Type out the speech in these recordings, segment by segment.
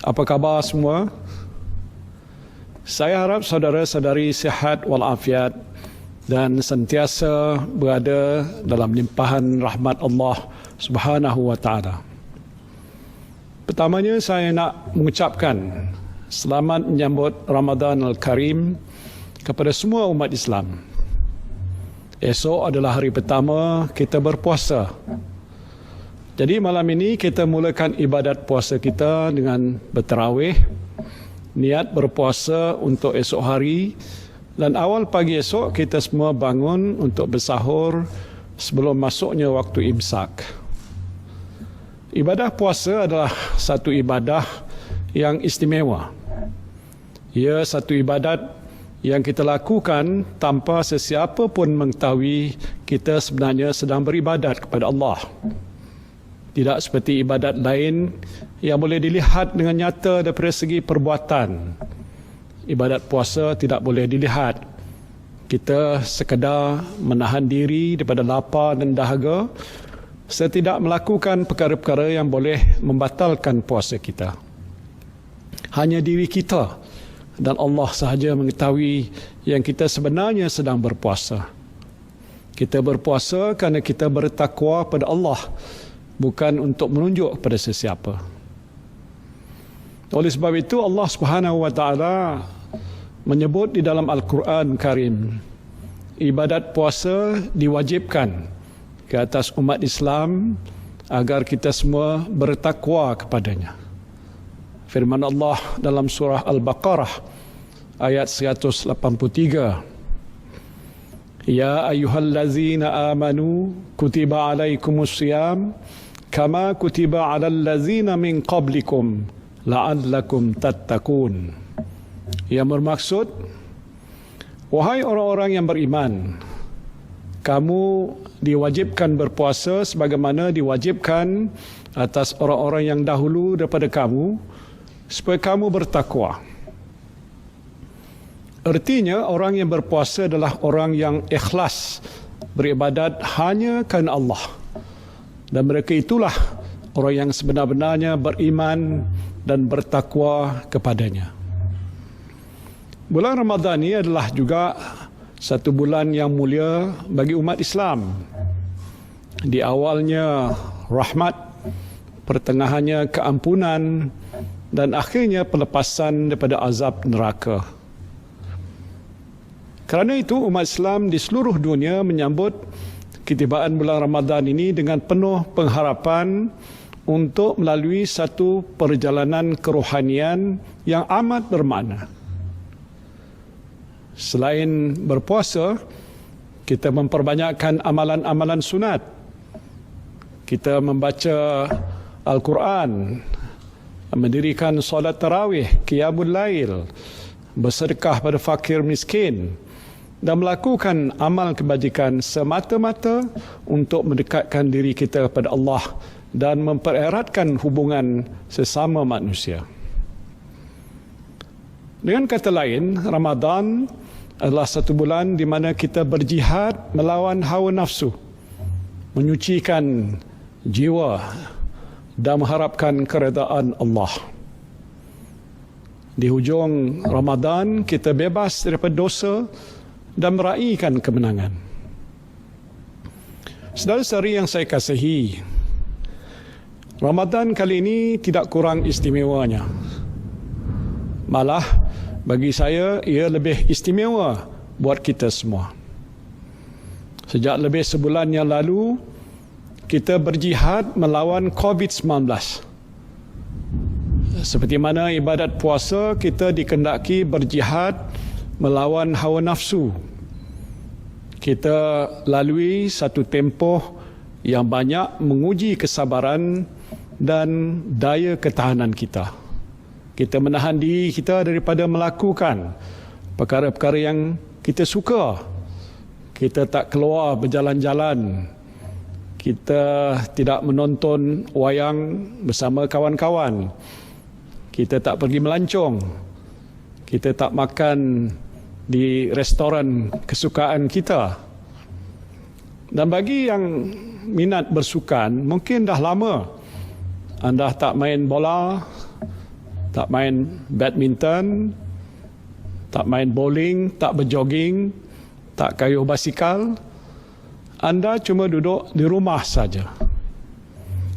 Apa khabar semua? Saya harap saudara-saudari sihat walafiat dan sentiasa berada dalam limpahan rahmat Allah Subhanahu wa taala. Pertamanya saya nak mengucapkan selamat menyambut Ramadan Al-Karim kepada semua umat Islam. Esok adalah hari pertama kita berpuasa. Jadi malam ini kita mulakan ibadat puasa kita dengan bertarawih, niat berpuasa untuk esok hari, dan awal pagi esok kita semua bangun untuk bersahur sebelum masuknya waktu imsak. Ibadah puasa adalah satu ibadah yang istimewa. Ia satu ibadat yang kita lakukan tanpa sesiapa pun mengetahui kita sebenarnya sedang beribadat kepada Allah. Tidak seperti ibadat lain yang boleh dilihat dengan nyata daripada segi perbuatan. Ibadat puasa tidak boleh dilihat. Kita sekadar menahan diri daripada lapar dan dahaga, serta tidak melakukan perkara-perkara yang boleh membatalkan puasa kita. Hanya diri kita dan Allah sahaja mengetahui yang kita sebenarnya sedang berpuasa. Kita berpuasa kerana kita bertakwa pada Allah, bukan untuk menunjuk kepada sesiapa. Oleh sebab itu Allah Subhanahu wa taala menyebut di dalam Al-Quran Karim, ibadat puasa diwajibkan ke atas umat Islam agar kita semua bertakwa kepadanya. Firman Allah dalam surah Al-Baqarah ayat 183, Ya ayyuhallazina amanu kutiba alaikumus siyam kama kutiba alal ladzina min qablikum la'allakum tattaqun. Yang bermaksud, wahai orang-orang yang beriman, kamu diwajibkan berpuasa sebagaimana diwajibkan atas orang-orang yang dahulu daripada kamu, supaya kamu bertakwa. Artinya orang yang berpuasa adalah orang yang ikhlas beribadat hanya kerana Allah. Dan mereka itulah orang yang sebenar-benarnya beriman dan bertakwa kepadanya. Bulan Ramadan ini adalah juga satu bulan yang mulia bagi umat Islam. Di awalnya rahmat, pertengahannya keampunan, dan akhirnya pelepasan daripada azab neraka. Kerana itu umat Islam di seluruh dunia menyambut ketibaan bulan Ramadan ini dengan penuh pengharapan untuk melalui satu perjalanan kerohanian yang amat bermakna. Selain berpuasa, kita memperbanyakkan amalan-amalan sunat. Kita membaca Al-Quran, mendirikan solat tarawih, qiyamul lail, bersedekah pada fakir miskin, dan melakukan amal kebajikan semata-mata untuk mendekatkan diri kita kepada Allah dan mempereratkan hubungan sesama manusia. Dengan kata lain, Ramadan adalah satu bulan di mana kita berjihad melawan hawa nafsu, menyucikan jiwa dan mengharapkan keredaan Allah. Di hujung Ramadan, kita bebas daripada dosa dan meraihkan kemenangan. Saudara-saudari yang saya kasihi, Ramadan kali ini tidak kurang istimewanya. Malah bagi saya ia lebih istimewa buat kita semua. Sejak lebih sebulan yang lalu kita berjihad melawan COVID-19. Seperti mana ibadat puasa kita dikendaki berjihad melawan hawa nafsu. Kita lalui satu tempoh yang banyak menguji kesabaran dan daya ketahanan kita. Kita menahan diri kita daripada melakukan perkara-perkara yang kita suka. Kita tak keluar berjalan-jalan. Kita tidak menonton wayang bersama kawan-kawan. Kita tak pergi melancong. Kita tak makan di restoran kesukaan kita. Dan bagi yang minat bersukan, mungkin dah lama anda tak main bola, tak main badminton, tak main bowling, tak berjoging, tak kayuh basikal. Anda cuma duduk di rumah saja.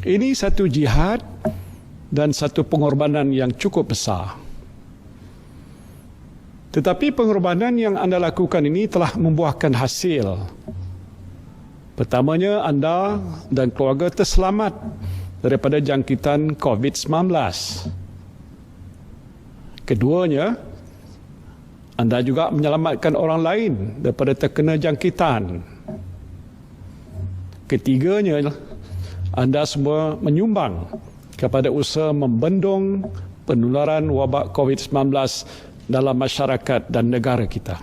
Ini satu jihad dan satu pengorbanan yang cukup besar. Tetapi pengorbanan yang anda lakukan ini telah membuahkan hasil. Pertamanya, anda dan keluarga terselamat daripada jangkitan COVID-19. Keduanya, anda juga menyelamatkan orang lain daripada terkena jangkitan. Ketiganya, anda semua menyumbang kepada usaha membendung penularan wabak COVID-19 dalam masyarakat dan negara kita.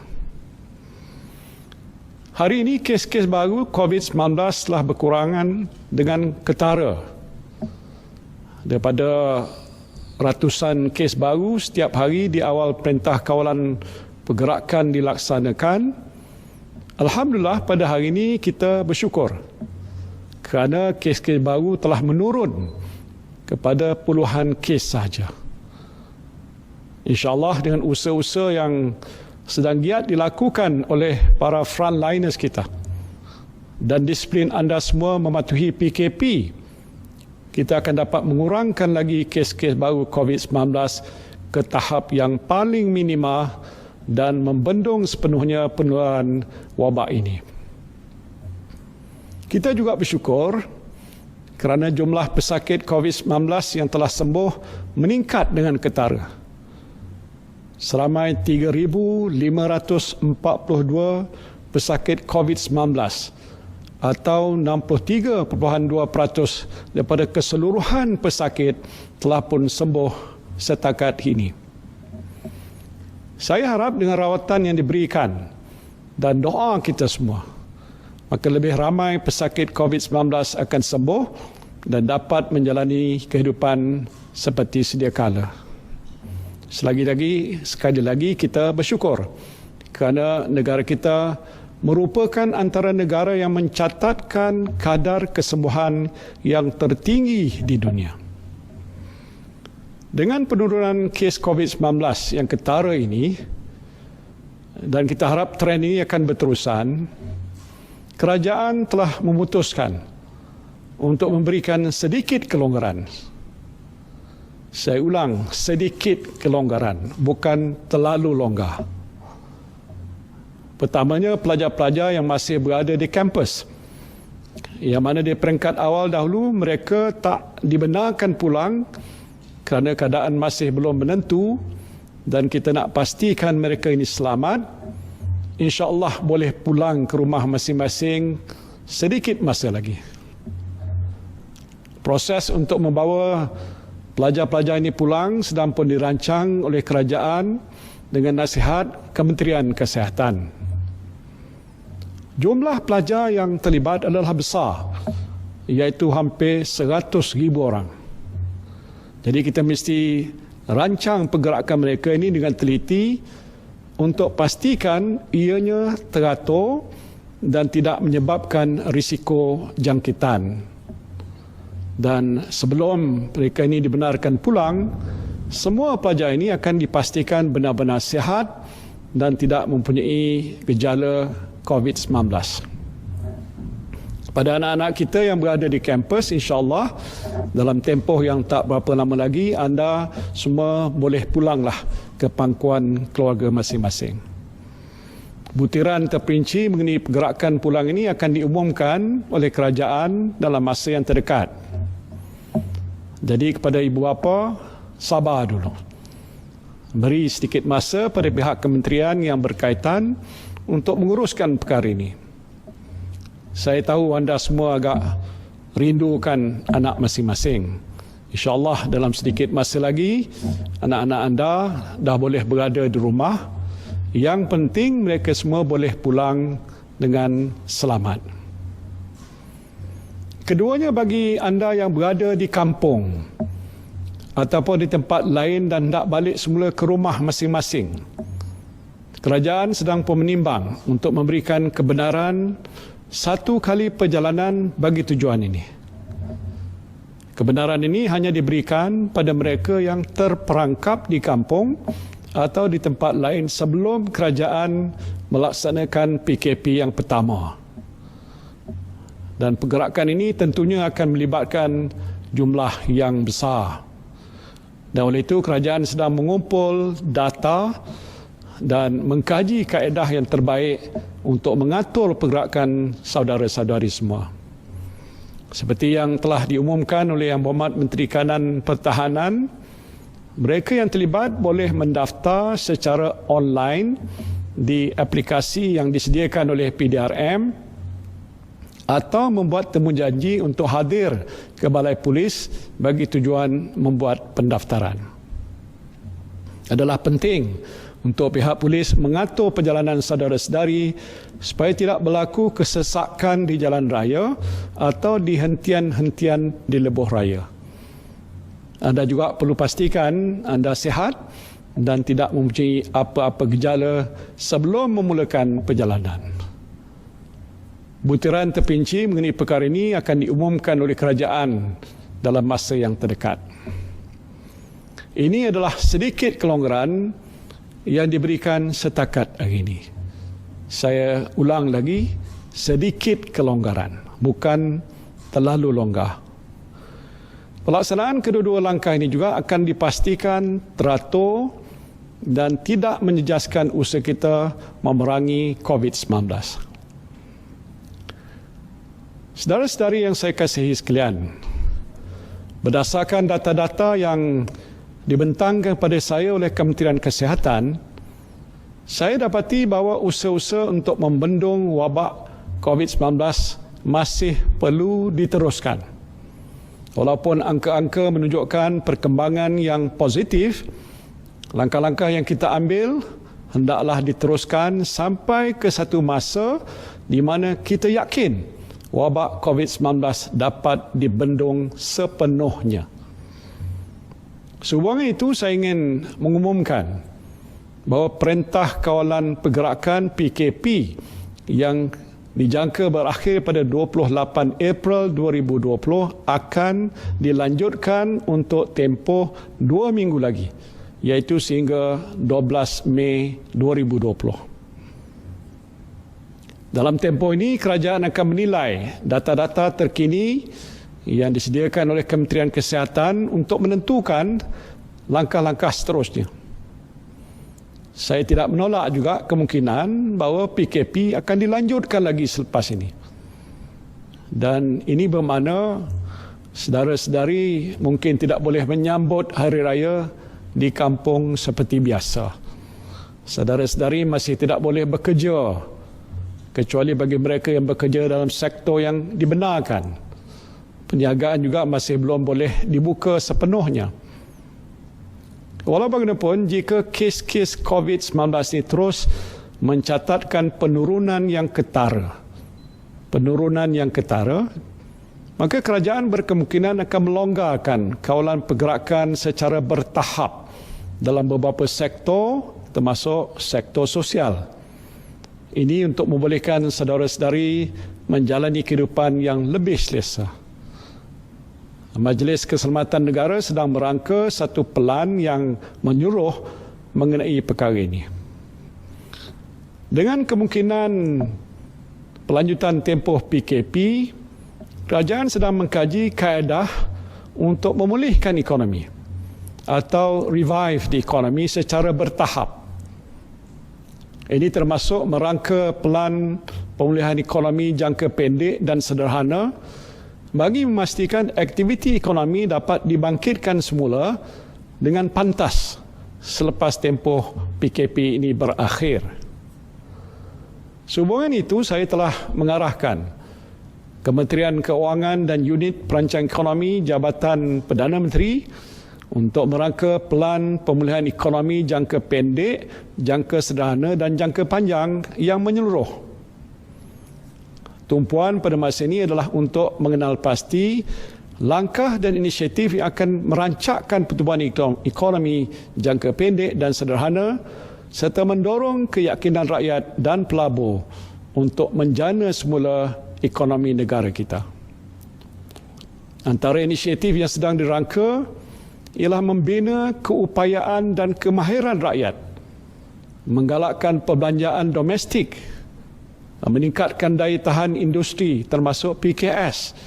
Hari ini kes-kes baru COVID-19 telah berkurangan dengan ketara. Daripada ratusan kes baru setiap hari di awal Perintah Kawalan Pergerakan dilaksanakan, alhamdulillah pada hari ini kita bersyukur kerana kes-kes baru telah menurun kepada puluhan kes sahaja. InsyaAllah dengan usaha-usaha yang sedang giat dilakukan oleh para frontliners kita dan disiplin anda semua mematuhi PKP, kita akan dapat mengurangkan lagi kes-kes baru COVID-19 ke tahap yang paling minima dan membendung sepenuhnya penularan wabak ini. Kita juga bersyukur kerana jumlah pesakit COVID-19 yang telah sembuh meningkat dengan ketara. Seramai 3,542 pesakit COVID-19 atau 63.2% daripada keseluruhan pesakit telah pun sembuh setakat ini. Saya harap dengan rawatan yang diberikan dan doa kita semua, maka lebih ramai pesakit COVID-19 akan sembuh dan dapat menjalani kehidupan seperti sedia kala. Sekali lagi kita bersyukur kerana negara kita merupakan antara negara yang mencatatkan kadar kesembuhan yang tertinggi di dunia. Dengan penurunan kes COVID-19 yang ketara ini, dan kita harap trend ini akan berterusan, kerajaan telah memutuskan untuk memberikan sedikit kelonggaran. Saya ulang, sedikit kelonggaran, bukan terlalu longgar. Pertamanya, pelajar-pelajar yang masih berada di kampus, yang mana di peringkat awal dahulu mereka tak dibenarkan pulang kerana keadaan masih belum menentu dan kita nak pastikan mereka ini selamat, insya-Allah boleh pulang ke rumah masing-masing sedikit masa lagi. Proses untuk membawa pelajar-pelajar ini pulang sedang pun dirancang oleh kerajaan dengan nasihat Kementerian Kesihatan. Jumlah pelajar yang terlibat adalah besar, iaitu hampir 100,000 orang. Jadi kita mesti rancang pergerakan mereka ini dengan teliti untuk pastikan ianya teratur dan tidak menyebabkan risiko jangkitan. Dan sebelum mereka ini dibenarkan pulang, semua pelajar ini akan dipastikan benar-benar sihat dan tidak mempunyai gejala COVID-19. Pada anak-anak kita yang berada di kampus, insya-Allah dalam tempoh yang tak berapa lama lagi, anda semua boleh pulanglah ke pangkuan keluarga masing-masing. Butiran terperinci mengenai pergerakan pulang ini akan diumumkan oleh kerajaan dalam masa yang terdekat. Jadi kepada ibu bapa, sabar dulu. Beri sedikit masa pada pihak kementerian yang berkaitan untuk menguruskan perkara ini. Saya tahu anda semua agak rindukan anak masing-masing. InsyaAllah dalam sedikit masa lagi, anak-anak anda dah boleh berada di rumah. Yang penting mereka semua boleh pulang dengan selamat. Keduanya, bagi anda yang berada di kampung ataupun di tempat lain dan hendak balik semula ke rumah masing-masing, kerajaan sedang pun menimbang untuk memberikan kebenaran 1 kali perjalanan bagi tujuan ini. Kebenaran ini hanya diberikan pada mereka yang terperangkap di kampung atau di tempat lain sebelum kerajaan melaksanakan PKP yang pertama. Dan pergerakan ini tentunya akan melibatkan jumlah yang besar. Dan oleh itu kerajaan sedang mengumpul data dan mengkaji kaedah yang terbaik untuk mengatur pergerakan saudara-saudari semua. Seperti yang telah diumumkan oleh Yang Berhormat Menteri Kanan Pertahanan, mereka yang terlibat boleh mendaftar secara online di aplikasi yang disediakan oleh PDRM atau membuat temujanji untuk hadir ke Balai Polis bagi tujuan membuat pendaftaran. Adalah penting untuk pihak polis mengatur perjalanan saudara-saudari supaya tidak berlaku kesesakan di jalan raya atau di hentian-hentian di lebuh raya. Anda juga perlu pastikan anda sihat dan tidak mempunyai apa-apa gejala sebelum memulakan perjalanan. Butiran terperinci mengenai perkara ini akan diumumkan oleh kerajaan dalam masa yang terdekat. Ini adalah sedikit kelonggaran yang diberikan setakat hari ini. Saya ulang lagi, sedikit kelonggaran, bukan terlalu longgar. Pelaksanaan kedua-dua langkah ini juga akan dipastikan teratur dan tidak menjejaskan usaha kita memerangi COVID-19. Saudara-saudari yang saya kasihi sekalian, berdasarkan data-data yang dibentangkan kepada saya oleh Kementerian Kesihatan, saya dapati bahawa usaha-usaha untuk membendung wabak COVID-19 masih perlu diteruskan. Walaupun angka-angka menunjukkan perkembangan yang positif, langkah-langkah yang kita ambil hendaklah diteruskan sampai ke satu masa di mana kita yakin wabak COVID-19 dapat dibendung sepenuhnya. Sehubungan itu, saya ingin mengumumkan bahawa Perintah Kawalan Pergerakan PKP yang dijangka berakhir pada 28 April 2020 akan dilanjutkan untuk tempoh 2 minggu lagi, iaitu sehingga 12 Mei 2020. Dalam tempoh ini, kerajaan akan menilai data-data terkini yang disediakan oleh Kementerian Kesihatan untuk menentukan langkah-langkah seterusnya. Saya tidak menolak juga kemungkinan bahawa PKP akan dilanjutkan lagi selepas ini. Dan ini bermakna saudara-saudari mungkin tidak boleh menyambut Hari Raya di kampung seperti biasa. Saudara-saudari masih tidak boleh bekerja, kecuali bagi mereka yang bekerja dalam sektor yang dibenarkan. Perniagaan juga masih belum boleh dibuka sepenuhnya. Walau bagaimanapun, jika kes-kes COVID-19 ini terus mencatatkan penurunan yang ketara, maka kerajaan berkemungkinan akan melonggarkan kawalan pergerakan secara bertahap dalam beberapa sektor, termasuk sektor sosial. Ini untuk membolehkan saudara-saudari menjalani kehidupan yang lebih selesa. Majlis Keselamatan Negara sedang merangka satu pelan yang menyuruh mengenai perkara ini. Dengan kemungkinan pelanjutan tempoh PKP, kerajaan sedang mengkaji kaedah untuk memulihkan ekonomi atau revive the economy secara bertahap. Ini termasuk merangka pelan pemulihan ekonomi jangka pendek dan sederhana bagi memastikan aktiviti ekonomi dapat dibangkitkan semula dengan pantas selepas tempoh PKP ini berakhir. Sehubungan itu, saya telah mengarahkan Kementerian Keuangan dan Unit Perancang Ekonomi Jabatan Perdana Menteri untuk merangka pelan pemulihan ekonomi jangka pendek, jangka sederhana dan jangka panjang yang menyeluruh. Tumpuan pada masa ini adalah untuk mengenal pasti langkah dan inisiatif yang akan merancakkan pertumbuhan ekonomi jangka pendek dan sederhana serta mendorong keyakinan rakyat dan pelabur untuk menjana semula ekonomi negara kita. Antara inisiatif yang sedang dirangka ialah membina keupayaan dan kemahiran rakyat, menggalakkan perbelanjaan domestik, meningkatkan daya tahan industri termasuk PKS,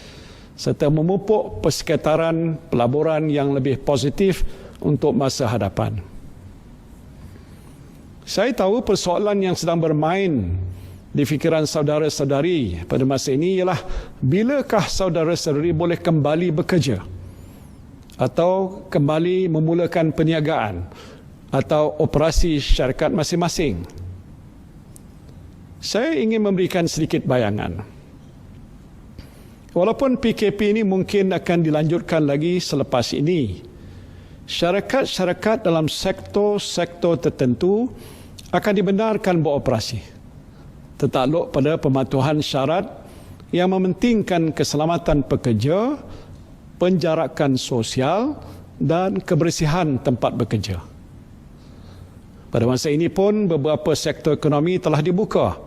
serta memupuk persekitaran pelaburan yang lebih positif untuk masa hadapan. Saya tahu persoalan yang sedang bermain di fikiran saudara-saudari pada masa ini ialah bilakah saudara-saudari boleh kembali bekerja atau kembali memulakan perniagaan atau operasi syarikat masing-masing. Saya ingin memberikan sedikit bayangan. Walaupun PKP ini mungkin akan dilanjutkan lagi selepas ini, syarikat-syarikat dalam sektor-sektor tertentu akan dibenarkan beroperasi, tertakluk pada pematuhan syarat yang mementingkan keselamatan pekerja, penjarakan sosial dan kebersihan tempat bekerja. Pada masa ini pun beberapa sektor ekonomi telah dibuka,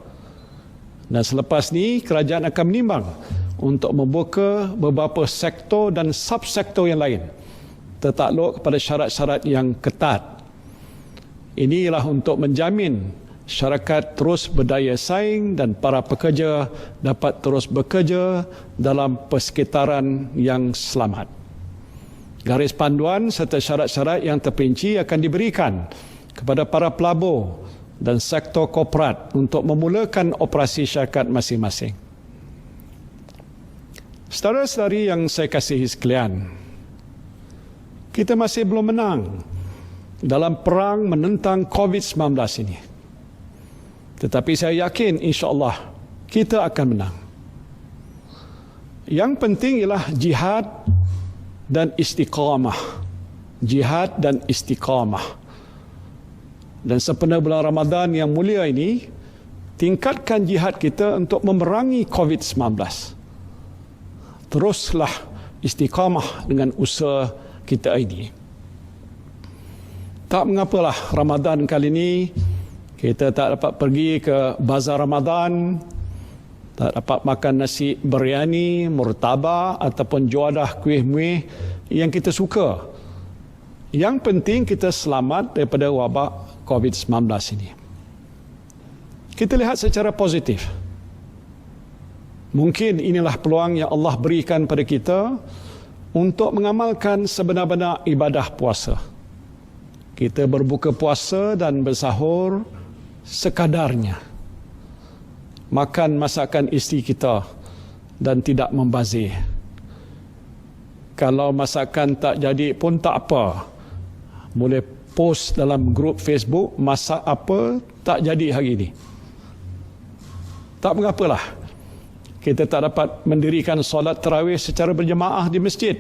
dan selepas ini kerajaan akan menimbang untuk membuka beberapa sektor dan subsektor yang lain tertakluk kepada syarat-syarat yang ketat. Ini ialah untuk menjamin syarikat terus berdaya saing dan para pekerja dapat terus bekerja dalam persekitaran yang selamat. Garis panduan serta syarat-syarat yang terperinci akan diberikan kepada para pelabur dan sektor korporat untuk memulakan operasi syarikat masing-masing. Saudara-saudari yang saya kasihi sekalian, kita masih belum menang dalam perang menentang COVID-19 ini. Tetapi saya yakin insya-Allah kita akan menang. Yang penting ialah jihad dan istiqamah. Jihad dan istiqamah. Dan sempena bulan Ramadan yang mulia ini, tingkatkan jihad kita untuk memerangi COVID-19. Teruslah istiqamah dengan usaha kita ini. Tak mengapalah Ramadan kali ini kita tak dapat pergi ke bazar Ramadan, tak dapat makan nasi biryani, murtabak ataupun juadah kuih-muih yang kita suka. Yang penting kita selamat daripada wabak COVID-19 ini. Kita lihat secara positif. Mungkin inilah peluang yang Allah berikan pada kita untuk mengamalkan sebenar-benar ibadah puasa. Kita berbuka puasa dan bersahur sekadarnya. Makan masakan isteri kita dan tidak membazir. Kalau masakan tak jadi pun tak apa. Boleh post dalam grup Facebook masak apa tak jadi hari ini. Tak mengapalah. Kita tak dapat mendirikan solat tarawih secara berjemaah di masjid.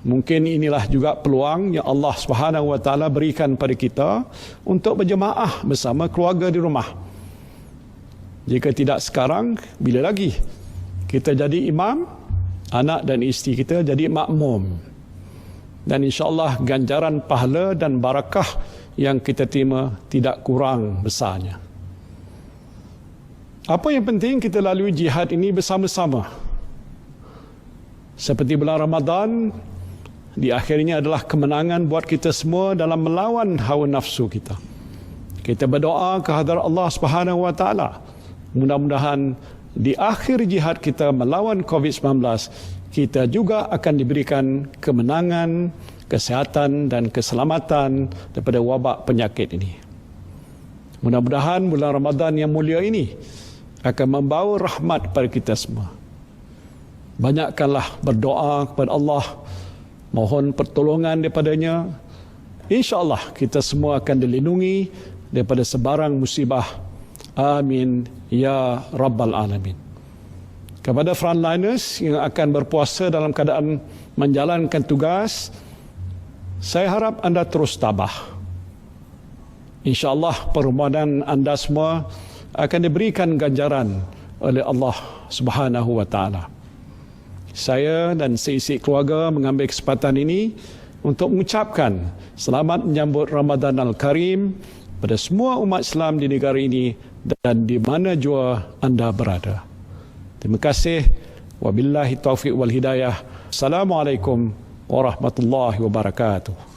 Mungkin inilah juga peluang yang Allah SWT berikan pada kita untuk berjemaah bersama keluarga di rumah. Jika tidak sekarang, bila lagi kita jadi imam, anak dan isteri kita jadi makmum. Dan insya-Allah ganjaran pahala dan barakah yang kita terima tidak kurang besarnya. Apa yang penting kita lalui jihad ini bersama-sama. Seperti bulan Ramadan, di akhirnya adalah kemenangan buat kita semua dalam melawan hawa nafsu kita. Kita berdoa ke hadirat Allah Subhanahu wa taala. Mudah-mudahan di akhir jihad kita melawan COVID-19, kita juga akan diberikan kemenangan, kesihatan dan keselamatan daripada wabak penyakit ini. Mudah-mudahan bulan Ramadan yang mulia ini akan membawa rahmat kepada kita semua. Banyakkanlah berdoa kepada Allah, mohon pertolongan daripadanya. InsyaAllah kita semua akan dilindungi daripada sebarang musibah. Amin ya Rabbal Alamin. Kepada frontliners yang akan berpuasa dalam keadaan menjalankan tugas, saya harap anda terus tabah. InsyaAllah permohonan anda semua akan diberikan ganjaran oleh Allah Subhanahu wa taala. Saya dan seisi keluarga mengambil kesempatan ini untuk mengucapkan selamat menyambut Ramadan Al-Karim pada semua umat Islam di negara ini dan di mana jua anda berada. Terima kasih. Wabillahi taufiq wal hidayah. Assalamualaikum warahmatullahi wabarakatuh.